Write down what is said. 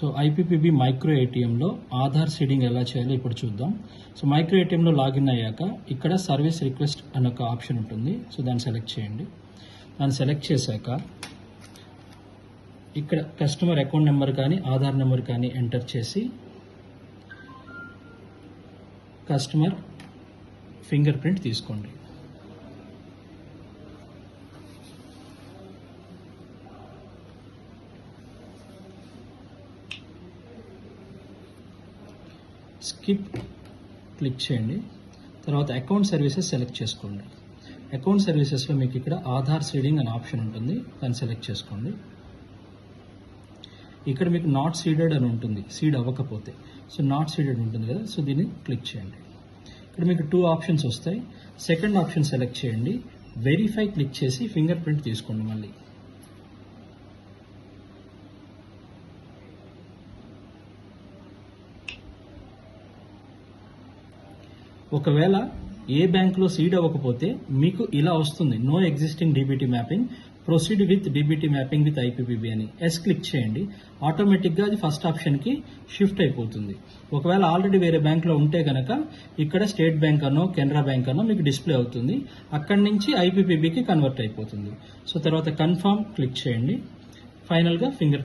So IPPB micro ఏటీఎంలో Aadhaar seeding ఎలా చేయాలో ఇప్పుడు చూద్దాం. సో మైక్రో ఏటీఎంలో లాగిన్ అయ్యాక ఇక్కడ సర్వీస్ రిక్వెస్ట్ అనే ఒక ఆప్షన్ ఉంటుంది. సో దాన్ని సెలెక్ట్ చేయండి. దాన్ని సెలెక్ట్ చేశాక ఇక్కడ కస్టమర్ అకౌంట్ నెంబర్ కానీ ఆధార్ నెంబర్ కానీ ఎంటర్ చేసి కస్టమర్ ఫింగర్ ప్రింట్ తీసుకోండి. స్కిప్ క్లిక్ చేయండి. తర్వాత అకౌంట్ సర్వీసెస్ సెలెక్ట్ చేసుకోండి. అకౌంట్ సర్వీసెస్లో మీకు ఇక్కడ ఆధార్ సీడింగ్ అనే ఆప్షన్ ఉంటుంది. దాన్ని సెలెక్ట్ చేసుకోండి. ఇక్కడ మీకు నాట్ సీడెడ్ అని ఉంటుంది, సీడ్ అవ్వకపోతే. సో నాట్ సీడెడ్ ఉంటుంది కదా, సో దీన్ని క్లిక్ చేయండి. ఇక్కడ మీకు 2 ఆప్షన్స్ వస్తాయి. సెకండ్ ఆప్షన్ సెలెక్ట్ చేయండి. వెరిఫై క్లిక్ చేసి ఫింగర్ ప్రింట్ తీసుకోండి. మళ్ళీ ఒకవేళ ఏ బ్యాంక్లో సీడ్ అవ్వకపోతే మీకు ఇలా వస్తుంది, no existing DBT mapping, proceed with DBT mapping with IPPB అని. ఎస్ క్లిక్ చేయండి. ఆటోమేటిక్గా అది ఫస్ట్ ఆప్షన్కి షిఫ్ట్ అయిపోతుంది. ఒకవేళ ఆల్రెడీ వేరే బ్యాంక్లో ఉంటే కనుక ఇక్కడ స్టేట్ బ్యాంక్ అనో కెనరా బ్యాంక్ అనో మీకు డిస్ప్లే అవుతుంది. అక్కడి నుంచి ఐపీపీబీకి కన్వర్ట్ అయిపోతుంది. సో తర్వాత కన్ఫర్మ్ క్లిక్ చేయండి. ఫైనల్గా ఫింగర్